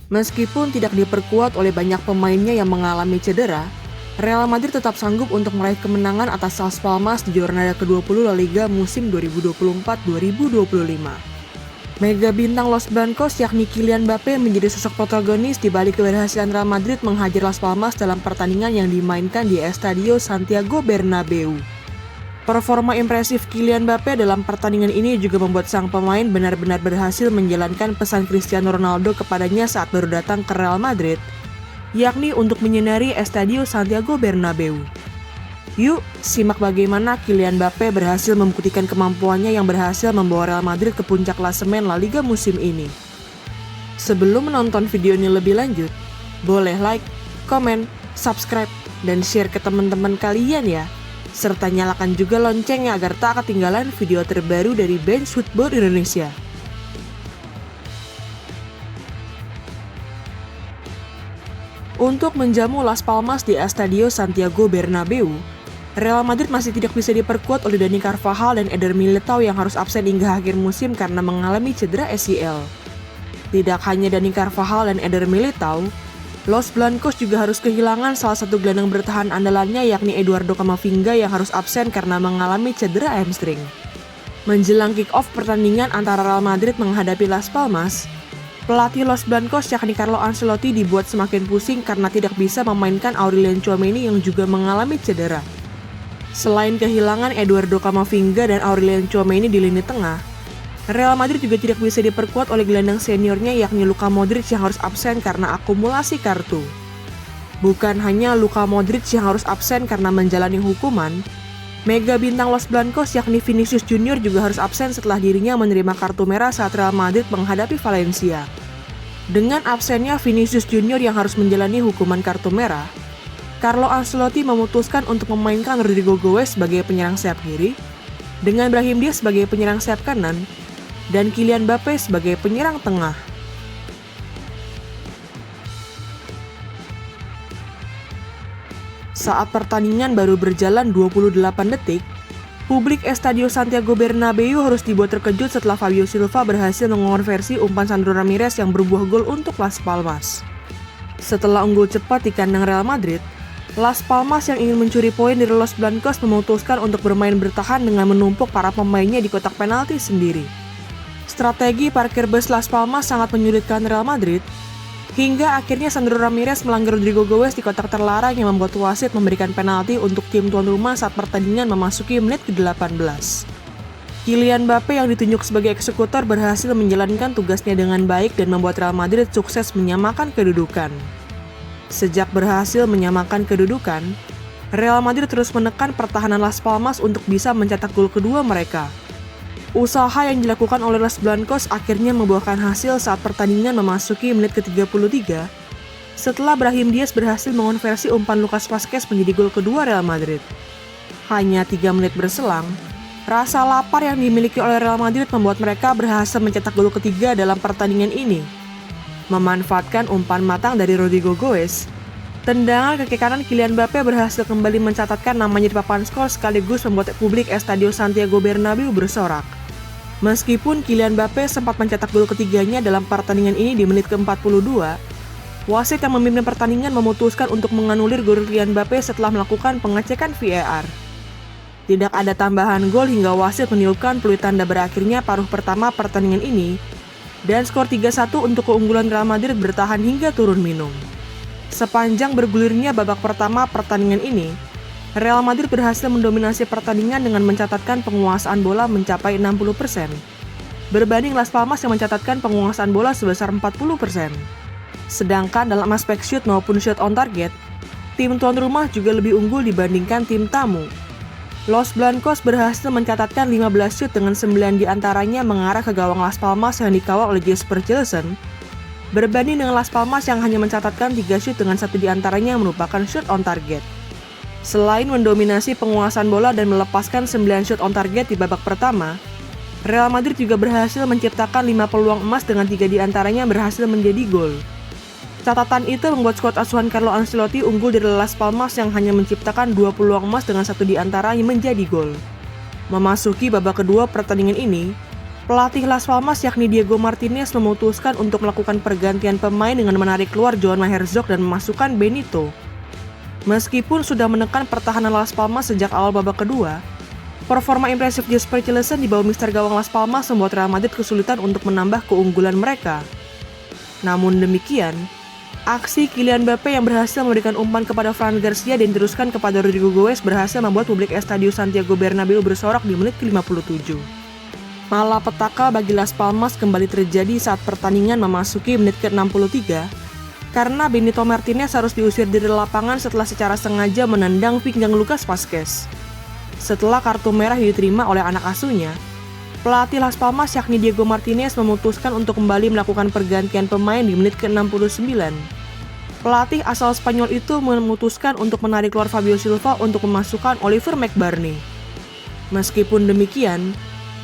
Meskipun tidak diperkuat oleh banyak pemainnya yang mengalami cedera, Real Madrid tetap sanggup untuk meraih kemenangan atas Las Palmas di Jornada ke-20 La Liga musim 2024-2025. Mega bintang Los Blancos yakni Kylian Mbappé menjadi sosok protagonis di balik keberhasilan Real Madrid menghajar Las Palmas dalam pertandingan yang dimainkan di Estadio Santiago Bernabeu. Performa impresif Kylian Mbappé dalam pertandingan ini juga membuat sang pemain benar-benar berhasil menjalankan pesan Cristiano Ronaldo kepadanya saat baru datang ke Real Madrid, yakni untuk menyinari Estadio Santiago Bernabeu. Yuk, simak bagaimana Kylian Mbappé berhasil membuktikan kemampuannya yang berhasil membawa Real Madrid ke puncak klasemen La Liga musim ini. Sebelum menonton video ini lebih lanjut, boleh like, komen, subscribe, dan share ke teman-teman kalian ya. Serta nyalakan juga loncengnya agar tak ketinggalan video terbaru dari Bench Football Indonesia. Untuk menjamu Las Palmas di Estadio Santiago Bernabeu, Real Madrid masih tidak bisa diperkuat oleh Dani Carvajal dan Eder Militao yang harus absen hingga akhir musim karena mengalami cedera ACL. Tidak hanya Dani Carvajal dan Eder Militao, Los Blancos juga harus kehilangan salah satu gelandang bertahan andalannya yakni Eduardo Camavinga yang harus absen karena mengalami cedera hamstring. Menjelang kick-off pertandingan antara Real Madrid menghadapi Las Palmas, pelatih Los Blancos yakni Carlo Ancelotti dibuat semakin pusing karena tidak bisa memainkan Aurelien Tchouaméni yang juga mengalami cedera. Selain kehilangan Eduardo Camavinga dan Aurelien Tchouaméni di lini tengah, Real Madrid juga tidak bisa diperkuat oleh gelandang seniornya yakni Luka Modric yang harus absen karena akumulasi kartu. Bukan hanya Luka Modric yang harus absen karena menjalani hukuman, mega bintang Los Blancos yakni Vinicius Junior juga harus absen setelah dirinya menerima kartu merah saat Real Madrid menghadapi Valencia. Dengan absennya Vinicius Junior yang harus menjalani hukuman kartu merah, Carlo Ancelotti memutuskan untuk memainkan Rodrygo Goes sebagai penyerang sayap kiri, dengan Brahim Diaz sebagai penyerang sayap kanan, dan Kylian Mbappé sebagai penyerang tengah. Saat pertandingan baru berjalan 28 detik, publik Estadio Santiago Bernabeu harus dibuat terkejut setelah Fabio Silva berhasil mengonversi umpan Sandro Ramirez yang berbuah gol untuk Las Palmas. Setelah unggul cepat di kandang Real Madrid, Las Palmas yang ingin mencuri poin dari Los Blancos memutuskan untuk bermain bertahan dengan menumpuk para pemainnya di kotak penalti sendiri. Strategi parkir bus Las Palmas sangat menyulitkan Real Madrid, hingga akhirnya Sandro Ramirez melanggar Rodrygo Goes di kotak terlarang yang membuat wasit memberikan penalti untuk tim tuan rumah saat pertandingan memasuki menit ke-18. Kylian Mbappé yang ditunjuk sebagai eksekutor berhasil menjalankan tugasnya dengan baik dan membuat Real Madrid sukses menyamakan kedudukan. Sejak berhasil menyamakan kedudukan, Real Madrid terus menekan pertahanan Las Palmas untuk bisa mencetak gol kedua mereka. Usaha yang dilakukan oleh Los Blancos akhirnya membuahkan hasil saat pertandingan memasuki menit ke-33 setelah Brahim Diaz berhasil mengonversi umpan Lucas Vazquez menjadi gol kedua Real Madrid. Hanya 3 menit berselang, rasa lapar yang dimiliki oleh Real Madrid membuat mereka berhasil mencetak gol ketiga dalam pertandingan ini. Memanfaatkan umpan matang dari Rodrygo Goes, tendangan kaki kanan Kylian Mbappé berhasil kembali mencatatkan namanya di papan skor sekaligus membuat publik Estadio Santiago Bernabeu bersorak. Meskipun Kylian Mbappé sempat mencetak gol ketiganya dalam pertandingan ini di menit ke-42, wasit yang memimpin pertandingan memutuskan untuk menganulir gol Kylian Mbappé setelah melakukan pengecekan VAR. Tidak ada tambahan gol hingga wasit meniupkan peluit tanda berakhirnya paruh pertama pertandingan ini, dan skor 3-1 untuk keunggulan Real Madrid bertahan hingga turun minum. Sepanjang bergulirnya babak pertama pertandingan ini, Real Madrid berhasil mendominasi pertandingan dengan mencatatkan penguasaan bola mencapai 60%, berbanding Las Palmas yang mencatatkan penguasaan bola sebesar 40%. Sedangkan dalam aspek shoot maupun shot on target, tim tuan rumah juga lebih unggul dibandingkan tim tamu. Los Blancos berhasil mencatatkan 15 shoot dengan 9 diantaranya mengarah ke gawang Las Palmas yang dikawal oleh Jesper Cillessen, berbanding dengan Las Palmas yang hanya mencatatkan 3 shoot dengan 1 diantaranya merupakan shot on target. Selain mendominasi penguasaan bola dan melepaskan 9 shot on target di babak pertama, Real Madrid juga berhasil menciptakan 5 peluang emas dengan 3 diantaranya berhasil menjadi gol. Catatan itu membuat skuad asuhan Carlo Ancelotti unggul dari Las Palmas yang hanya menciptakan 2 peluang emas dengan 1 diantaranya menjadi gol. Memasuki babak kedua pertandingan ini, Pelatih Las Palmas yakni Diego Martinez memutuskan untuk melakukan pergantian pemain dengan menarik keluar Joan Herzog dan memasukkan Benito. Meskipun sudah menekan pertahanan Las Palmas sejak awal babak kedua, performa impresif Jesper Cillessen di bawah mister gawang Las Palmas membuat Real Madrid kesulitan untuk menambah keunggulan mereka. Namun demikian, aksi Kylian Mbappe yang berhasil memberikan umpan kepada Fran Garcia dan diteruskan kepada Rodrigo Goes berhasil membuat publik Estadio Santiago Bernabeu bersorak di menit ke-57. Malapetaka bagi Las Palmas kembali terjadi saat pertandingan memasuki menit ke-63 karena Benito Martinez harus diusir dari lapangan setelah secara sengaja menendang pinggang Lucas Vázquez. Setelah kartu merah diterima oleh anak asuhnya, pelatih Las Palmas yakni Diego Martinez memutuskan untuk kembali melakukan pergantian pemain di menit ke-69. Pelatih asal Spanyol itu memutuskan untuk menarik keluar Fabio Silva untuk memasukkan Oliver McBarney. Meskipun demikian,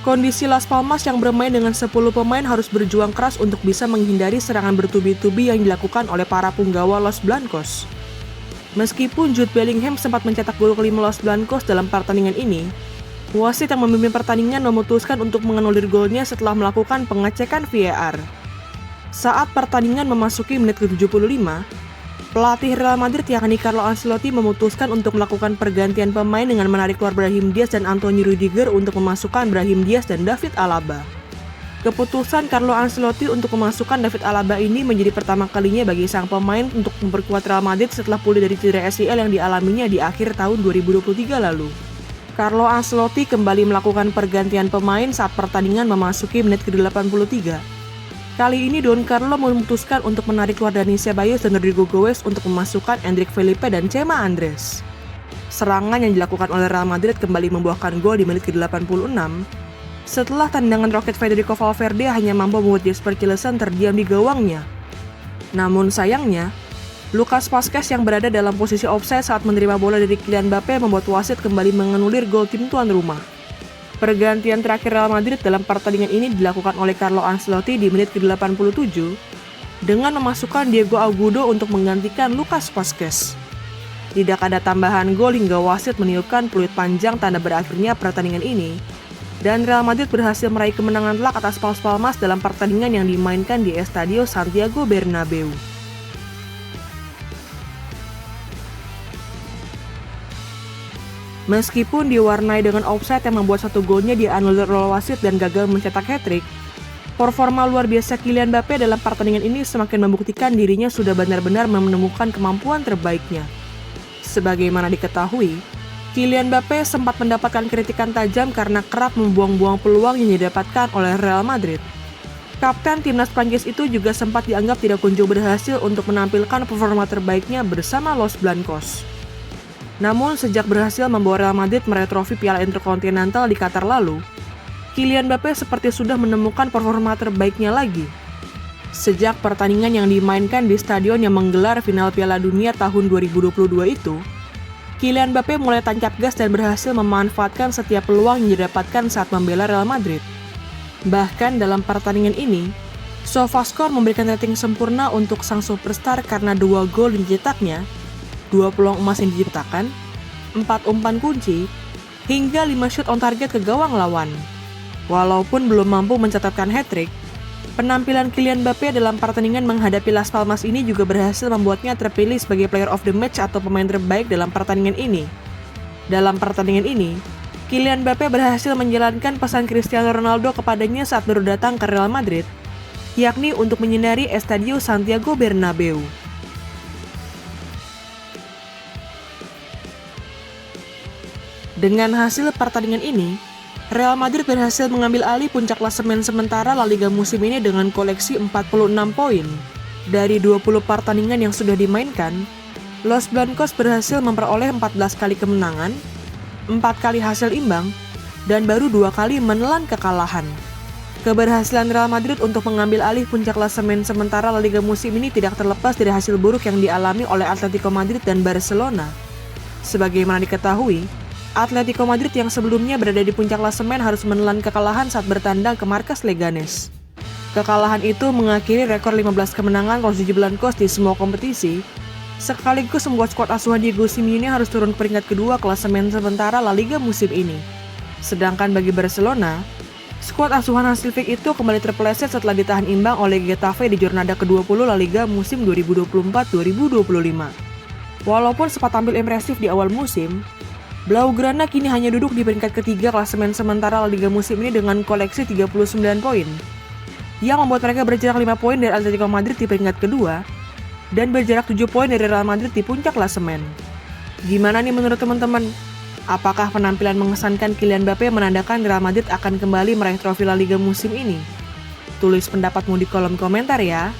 kondisi Las Palmas yang bermain dengan 10 pemain harus berjuang keras untuk bisa menghindari serangan bertubi-tubi yang dilakukan oleh para punggawa Los Blancos. Meskipun Jude Bellingham sempat mencetak gol kelima Los Blancos dalam pertandingan ini, wasit yang memimpin pertandingan memutuskan untuk menganulir golnya setelah melakukan pengecekan VAR. Saat pertandingan memasuki menit ke-75, pelatih Real Madrid yakni Carlo Ancelotti memutuskan untuk melakukan pergantian pemain dengan menarik keluar Brahim Diaz dan Anthony Rudiger untuk memasukkan Brahim Diaz dan David Alaba. Keputusan Carlo Ancelotti untuk memasukkan David Alaba ini menjadi pertama kalinya bagi sang pemain untuk memperkuat Real Madrid setelah pulih dari cedera ACL yang dialaminya di akhir tahun 2023 lalu. Carlo Ancelotti kembali melakukan pergantian pemain saat pertandingan memasuki menit ke-83. Kali ini Don Carlo memutuskan untuk menarik keluar Dani Ceballos dan Rodrigo Goes untuk memasukkan Endrick Felipe dan Chema Andres. Serangan yang dilakukan oleh Real Madrid kembali membuahkan gol di menit ke-86 setelah tendangan roket Federico Valverde hanya mampu membuat Jesper Cillessen terdiam di gawangnya. Namun sayangnya, Lucas Vázquez yang berada dalam posisi offside saat menerima bola dari Kylian Mbappe membuat wasit kembali menganulir gol tim tuan rumah. Pergantian terakhir Real Madrid dalam pertandingan ini dilakukan oleh Carlo Ancelotti di menit ke-87 dengan memasukkan Diego Agudo untuk menggantikan Lucas Vázquez. Tidak ada tambahan gol hingga wasit meniupkan peluit panjang tanda berakhirnya pertandingan ini, dan Real Madrid berhasil meraih kemenangan telak atas Las Palmas dalam pertandingan yang dimainkan di Estadio Santiago Bernabeu. Meskipun diwarnai dengan offside yang membuat satu golnya dianulir oleh wasit dan gagal mencetak hat-trick, performa luar biasa Kylian Mbappe dalam pertandingan ini semakin membuktikan dirinya sudah benar-benar menemukan kemampuan terbaiknya. Sebagaimana diketahui, Kylian Mbappe sempat mendapatkan kritikan tajam karena kerap membuang-buang peluang yang didapatkan oleh Real Madrid. Kapten timnas Prancis itu juga sempat dianggap tidak kunjung berhasil untuk menampilkan performa terbaiknya bersama Los Blancos. Namun sejak berhasil membawa Real Madrid meraih trofi Piala Intercontinental di Qatar lalu, Kylian Mbappe seperti sudah menemukan performa terbaiknya lagi. Sejak pertandingan yang dimainkan di stadion yang menggelar final Piala Dunia tahun 2022 itu, Kylian Mbappe mulai tancap gas dan berhasil memanfaatkan setiap peluang yang didapatkan saat membela Real Madrid. Bahkan dalam pertandingan ini, SofaScore memberikan rating sempurna untuk sang superstar karena 2 gol yang dicetaknya, 2 peluang emas yang diciptakan, 4 umpan kunci, hingga 5 shot on target ke gawang lawan. Walaupun belum mampu mencatatkan hat-trick, penampilan Kylian Mbappe dalam pertandingan menghadapi Las Palmas ini juga berhasil membuatnya terpilih sebagai player of the match atau pemain terbaik dalam pertandingan ini. Dalam pertandingan ini, Kylian Mbappe berhasil menjalankan pesan Cristiano Ronaldo kepadanya saat baru datang ke Real Madrid, yakni untuk menyinari Estadio Santiago Bernabeu. Dengan hasil pertandingan ini, Real Madrid berhasil mengambil alih puncak klasemen sementara La Liga musim ini dengan koleksi 46 poin. Dari 20 pertandingan yang sudah dimainkan, Los Blancos berhasil memperoleh 14 kali kemenangan, 4 kali hasil imbang, dan baru 2 kali menelan kekalahan. Keberhasilan Real Madrid untuk mengambil alih puncak klasemen sementara La Liga musim ini tidak terlepas dari hasil buruk yang dialami oleh Atletico Madrid dan Barcelona. Sebagaimana diketahui, Atletico Madrid yang sebelumnya berada di puncak klasemen harus menelan kekalahan saat bertandang ke markas Leganes. Kekalahan itu mengakhiri rekor 15 kemenangan Los Blancos di semua kompetisi, sekaligus membuat skuad asuhan Diego Simeone harus turun ke peringkat kedua klasemen sementara La Liga musim ini. Sedangkan bagi Barcelona, Skuad asuhan Hansi Flick itu kembali terpeleset setelah ditahan imbang oleh Getafe di Jornada ke-20 La Liga musim 2024-2025. Walaupun sempat tampil impresif di awal musim, Blaugrana kini hanya duduk di peringkat ketiga klasemen sementara La Liga musim ini dengan koleksi 39 poin, yang membuat mereka berjarak 5 poin dari Atletico Madrid di peringkat kedua dan berjarak 7 poin dari Real Madrid di puncak klasemen. Gimana nih menurut teman-teman? Apakah penampilan mengesankan Kylian Mbappe menandakan Real Madrid akan kembali meraih trofi La Liga musim ini? Tulis pendapatmu di kolom komentar ya.